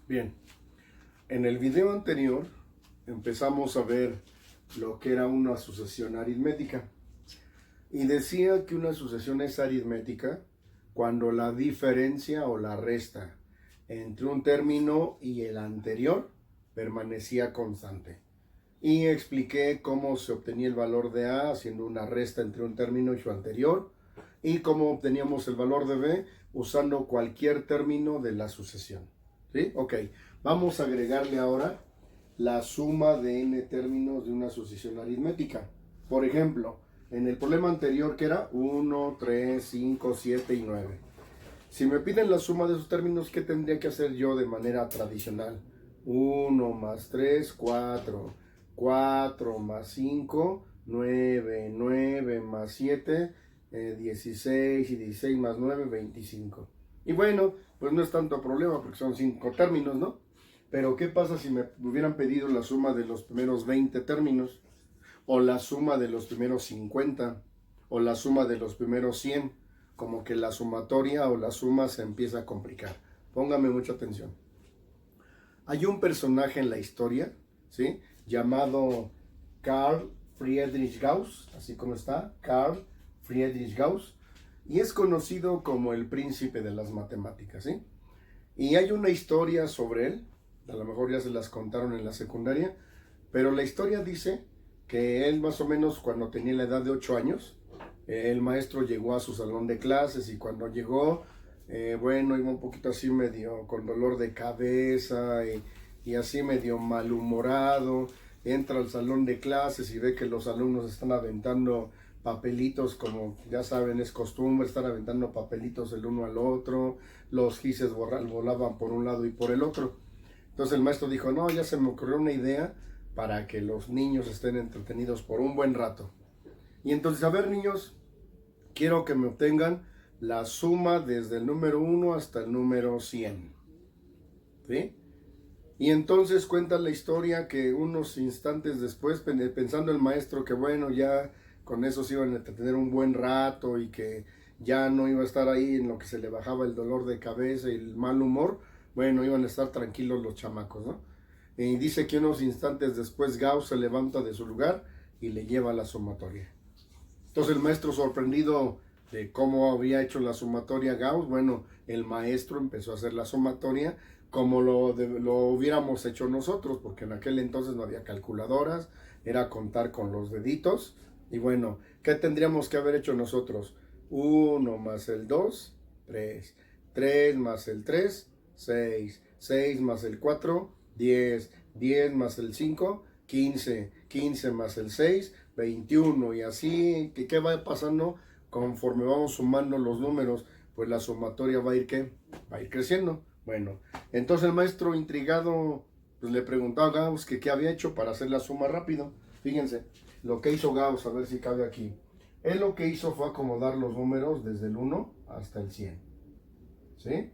Bien, en el video anterior empezamos a ver lo que era una sucesión aritmética y decía que una sucesión es aritmética cuando la diferencia o la resta entre un término y el anterior permanecía constante. Y expliqué cómo se obtenía el valor de A haciendo una resta entre un término y su anterior y cómo obteníamos el valor de B usando cualquier término de la sucesión. ¿Sí? Ok, vamos a agregarle ahora la suma de n términos de una sucesión aritmética. Por ejemplo, en el problema anterior que era 1, 3, 5, 7 y 9. Si me piden la suma de esos términos, ¿qué tendría que hacer yo de manera tradicional? 1 más 3, 4. 4 más 5, 9. 9 más 7, 16. Y 16 más 9, 25. Y bueno, pues no es tanto problema porque son 5 términos, ¿no? Pero ¿qué pasa si me hubieran pedido la suma de los primeros 20 términos? O la suma de los primeros 50, o la suma de los primeros 100, como que la sumatoria o la suma se empieza a complicar. Póngame mucha atención. Hay un personaje en la historia, ¿sí? Llamado Carl Friedrich Gauss, así como está, Carl Friedrich Gauss, y es conocido como el príncipe de las matemáticas, ¿sí? Y hay una historia sobre él, a lo mejor ya se las contaron en la secundaria, pero la historia dice que él más o menos cuando tenía la edad de 8 años, el maestro llegó a su salón de clases y cuando llegó, bueno, iba un poquito así medio con dolor de cabeza y así medio malhumorado. Entra al salón de clases y ve que los alumnos están aventando papelitos, como ya saben, es costumbre, están aventando papelitos el uno al otro, los gises volaban por un lado y por el otro. Entonces el maestro dijo, no, ya se me ocurrió una idea para que los niños estén entretenidos por un buen rato. Y entonces, a ver, niños, quiero que me obtengan la suma desde el número 1 hasta el número 100. ¿Sí? Y entonces cuenta la historia que unos instantes después, pensando el maestro que bueno, ya con eso se iban a entretener un buen rato y que ya no iba a estar ahí en lo que se le bajaba el dolor de cabeza y el mal humor, bueno, iban a estar tranquilos los chamacos, ¿no? Y dice que unos instantes después Gauss se levanta de su lugar y le lleva la sumatoria. Entonces el maestro, sorprendido de cómo había hecho la sumatoria Gauss, bueno, el maestro empezó a hacer la sumatoria como lo hubiéramos hecho nosotros, porque en aquel entonces no había calculadoras, era contar con los deditos. Y bueno, ¿qué tendríamos que haber hecho nosotros? 1 más el 2, 3. 3 más el 3, 6. 6 más el 4, 10. 10 más el 5, 15. 15 más el 6, 21. Y así, ¿qué va pasando? Conforme vamos sumando los números, pues la sumatoria va a ir, ¿qué? Va a ir creciendo. Bueno, entonces el maestro intrigado pues le preguntó a Gauss que qué había hecho para hacer la suma rápido. Fíjense, lo que hizo Gauss, a ver si cabe aquí. Él lo que hizo fue acomodar los números desde el 1 hasta el 100. ¿Sí?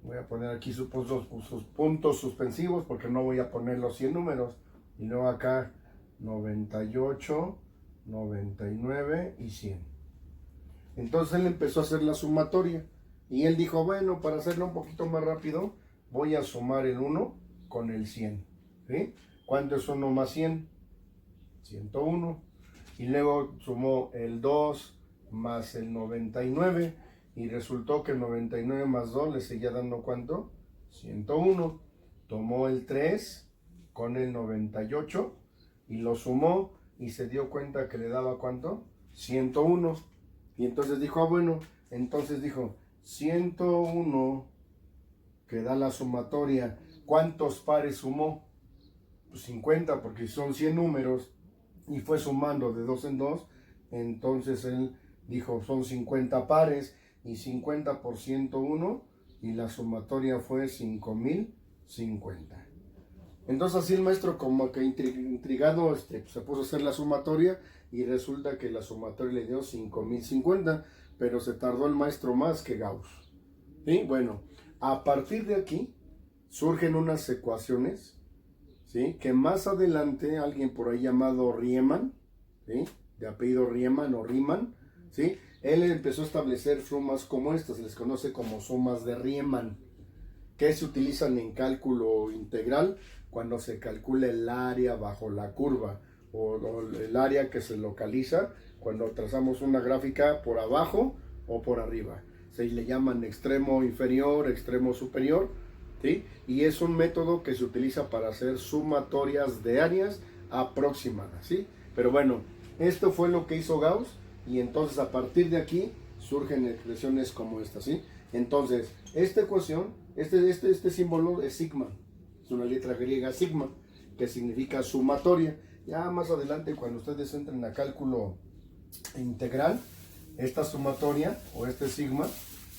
Voy a poner aquí sus puntos suspensivos porque no voy a poner los 100 números. Y luego acá 98, 99 y 100. Entonces él empezó a hacer la sumatoria. Y él dijo, bueno, para hacerlo un poquito más rápido, voy a sumar el 1 con el 100. ¿Sí? ¿Cuánto es 1 más 100? 101. Y luego sumó el 2 más el 99. Y resultó que el 99 más 2 le seguía dando ¿cuánto? 101. Tomó el 3 con el 98 y lo sumó y se dio cuenta que le daba ¿cuánto? 101. Y entonces dijo, ah, bueno, entonces dijo, 101 que da la sumatoria, ¿cuántos pares sumó? Pues 50, porque son 100 números y fue sumando de 2 en 2, entonces él dijo son 50 pares y 50 por 101 y la sumatoria fue 5050. Entonces así el maestro como que intrigado se puso a hacer la sumatoria y resulta que la sumatoria le dio 5050, pero se tardó el maestro más que Gauss. ¿Sí? Bueno, a partir de aquí surgen unas ecuaciones, ¿sí? Que más adelante alguien por ahí llamado Riemann, ¿sí? De apellido Riemann o Riemann, ¿sí? Él empezó a establecer sumas como estas, se les conoce como sumas de Riemann. que se utilizan en cálculo integral cuando se calcula el área bajo la curva o el área que se localiza cuando trazamos una gráfica por abajo o por arriba. Se le llaman extremo inferior, extremo superior, ¿sí? Y es un método que se utiliza para hacer sumatorias de áreas aproximadas, ¿sí? Pero bueno, esto fue lo que hizo Gauss y entonces a partir de aquí surgen expresiones como esta, ¿sí? Entonces, esta ecuación, este símbolo es sigma, es una letra griega sigma, que significa sumatoria. Ya más adelante, cuando ustedes entren a cálculo integral, esta sumatoria o este sigma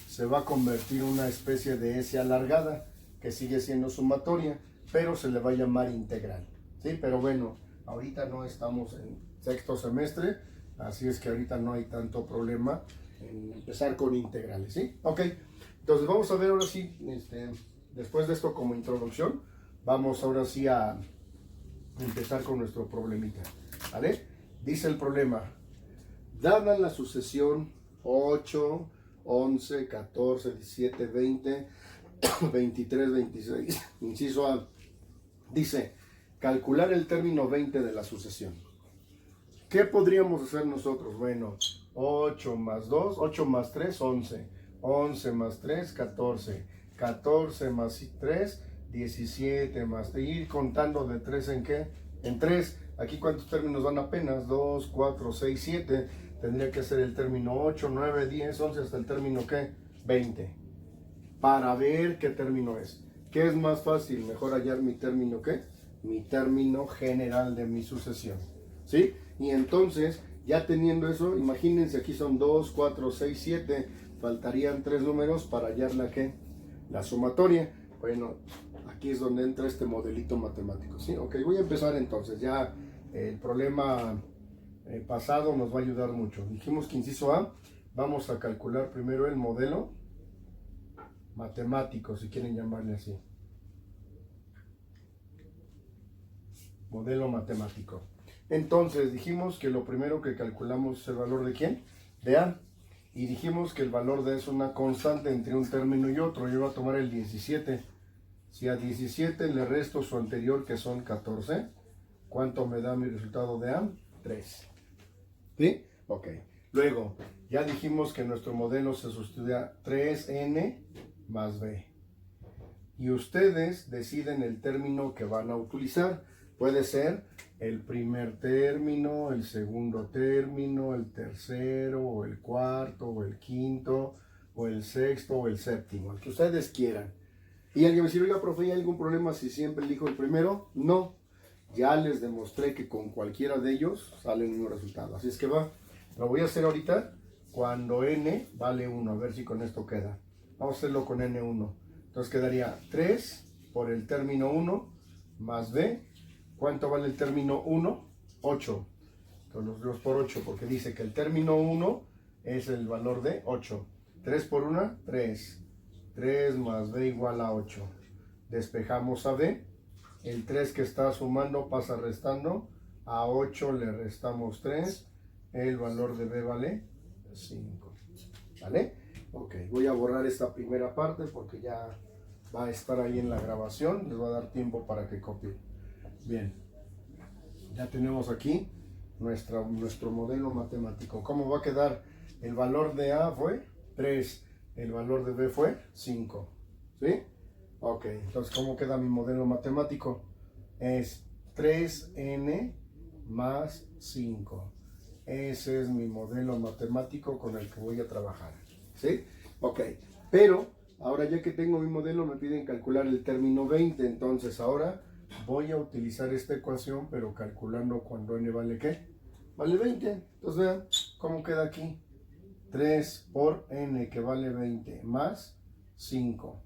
se va a convertir en una especie de S alargada, que sigue siendo sumatoria, pero se le va a llamar integral, ¿sí? Pero bueno, ahorita no estamos en sexto semestre, así es que ahorita no hay tanto problema en empezar con integrales, ¿sí? Ok, entonces vamos a ver ahora sí, después de esto como introducción, vamos ahora sí a empezar con nuestro problemita, ¿vale? Dice el problema, dada la sucesión 8, 11, 14, 17, 20, 23, 26, inciso A, dice, calcular el término 20 de la sucesión. ¿Qué podríamos hacer nosotros? Bueno, 8 más 2, 8 más 3, 11. 11 más 3, 14. 14 más 3, 17 más 3. Ir contando de 3 en qué? En 3. Aquí cuántos términos van apenas? 2, 4, 6, 7. Tendría que ser el término 8, 9, 10, 11 hasta el término ¿qué? 20. Para ver qué término es. ¿Qué es más fácil? Mejor hallar mi término ¿qué? Mi término general de mi sucesión. ¿Sí? Y entonces, ya teniendo eso, imagínense, aquí son 2, 4, 6, 7, faltarían 3 números para hallar la ¿qué? La sumatoria. Bueno, aquí es donde entra este modelito matemático, ¿sí? Ok, voy a empezar entonces, ya el problema pasado nos va a ayudar mucho. Dijimos que inciso A, vamos a calcular primero el modelo matemático, si quieren llamarle así. Modelo matemático. Entonces dijimos que lo primero que calculamos es el valor de ¿quién? De A. Y dijimos que el valor de A es una constante entre un término y otro. Yo voy a tomar el 17. Si a 17 le resto su anterior, que son 14, ¿cuánto me da mi resultado de A? 3. ¿Sí? Ok. Luego, ya dijimos que nuestro modelo se sustituye a 3n más b. Y ustedes deciden el término que van a utilizar. Puede ser el primer término, el segundo término, el tercero, o el cuarto, o el quinto, o el sexto, o el séptimo, el que ustedes quieran. Y alguien me dice, oiga, profe, ¿hay algún problema si siempre elijo el primero? No, ya les demostré que con cualquiera de ellos sale el mismo resultado. Así es que va, lo voy a hacer ahorita cuando n vale 1, a ver si con esto queda. Vamos a hacerlo con n1. Entonces quedaría 3 por el término 1 más b. ¿Cuánto vale el término 1? 8. Entonces los por 8 porque dice que el término 1 es el valor de 8. 3 por 1, 3. 3 más b igual a 8. Despejamos a b. El 3 que está sumando pasa restando. A 8 le restamos 3. El valor de b vale 5. ¿Vale? Ok, voy a borrar esta primera parte porque ya va a estar ahí en la grabación. Les va a dar tiempo para que copien. Bien, ya tenemos aquí nuestro modelo matemático. ¿Cómo va a quedar? El valor de A fue 3, el valor de B fue 5. ¿Sí? Ok, entonces ¿cómo queda mi modelo matemático? Es 3n más 5. Ese es mi modelo matemático con el que voy a trabajar. ¿Sí? Ok, pero ahora ya que tengo mi modelo me piden calcular el término 20. Entonces ahora voy a utilizar esta ecuación, pero calculando cuando n vale ¿qué? Vale 20. Entonces vean cómo queda aquí. 3 por n que vale 20 más 5.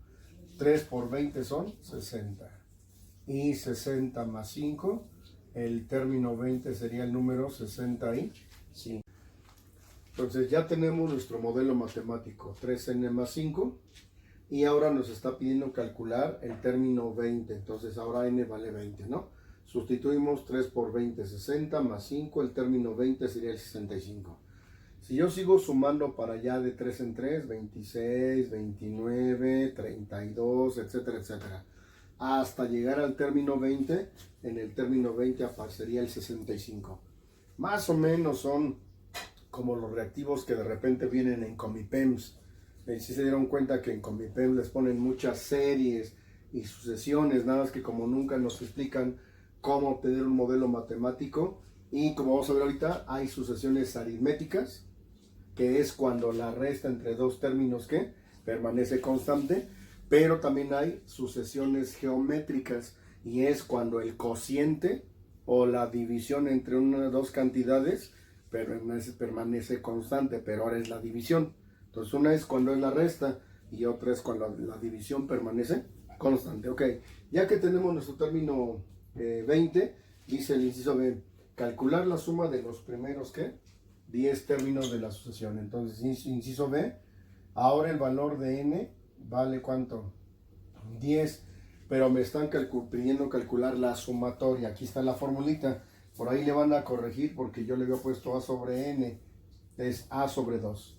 3 por 20 son 60. Y 60 más 5, el término 20 sería el número 65. Entonces ya tenemos nuestro modelo matemático, 3n más 5. Y ahora nos está pidiendo calcular el término 20. Entonces ahora n vale 20, ¿no? Sustituimos 3 por 20, 60 más 5. El término 20 sería el 65. Si yo sigo sumando para allá de 3 en 3, 26, 29, 32, etcétera, etcétera, hasta llegar al término 20, en el término 20 aparecería el 65. Más o menos son como los reactivos que de repente vienen en Comipems. Si se dieron cuenta que en Comipems les ponen muchas series y sucesiones, nada más que como nunca nos explican cómo obtener un modelo matemático. Y como vamos a ver ahorita, hay sucesiones aritméticas, que es cuando la resta entre dos términos que permanece constante, pero también hay sucesiones geométricas, y es cuando el cociente o la división entre una de dos cantidades permanece constante, pero ahora es la división. Entonces una es cuando es la resta y otra es cuando la división permanece constante. Ok, ya que tenemos nuestro término 20, dice el inciso B, calcular la suma de los primeros, ¿qué? 10 términos de la sucesión. Entonces, inciso B, ahora el valor de n vale ¿cuánto? 10, pero me están pidiendo calcular la sumatoria. Aquí está la formulita, por ahí le van a corregir porque yo le había puesto a sobre n, es a sobre 2.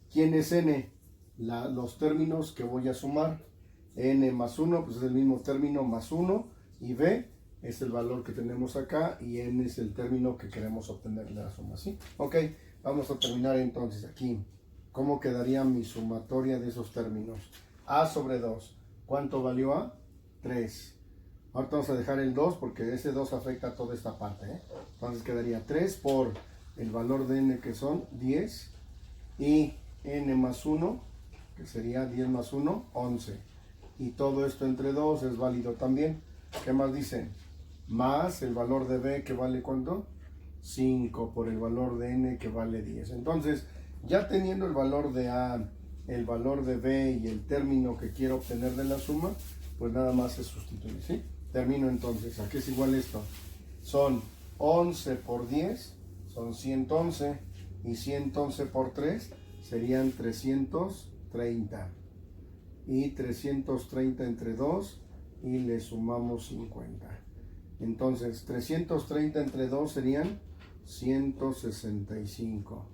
¿Quién es n? Los términos que voy a sumar. N más 1, pues es el mismo término más 1, y b es el valor que tenemos acá, y n es el término que queremos obtener de la suma, ¿sí? Ok, vamos a terminar entonces aquí. ¿Cómo quedaría mi sumatoria de esos términos? A sobre 2. ¿Cuánto valió A? 3. Ahorita vamos a dejar el 2 porque ese 2 afecta a toda esta parte, ¿eh? Entonces quedaría 3 por el valor de n, que son 10, y n más 1, que sería 10 más 1, 11. Y todo esto entre 2 es válido también. ¿Qué más dicen? Más el valor de b, que vale ¿cuánto? 5, por el valor de n, que vale 10. Entonces, ya teniendo el valor de a, el valor de b y el término que quiero obtener de la suma, pues nada más se sustituye, ¿sí? Termino entonces. ¿A qué es igual esto? Son 11 por 10, son 111, y 111 por 3 serían 330. Y 330 entre 2, y le sumamos 50. Entonces 330 entre 2 serían 165,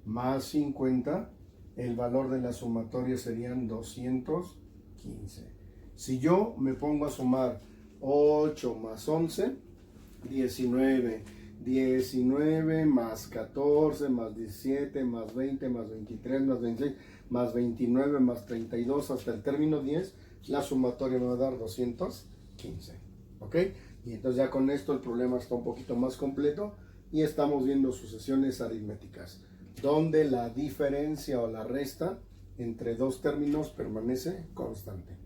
más 50, el valor de la sumatoria serían 215. Si yo me pongo a sumar 8 más 11, 19, 19 más 14 más 17 más 20 más 23 más 26 más 29 más 32 hasta el término 10, la sumatoria me va a dar 215. ¿Ok? Y entonces ya con esto el problema está un poquito más completo, y estamos viendo sucesiones aritméticas, donde la diferencia o la resta entre dos términos permanece constante.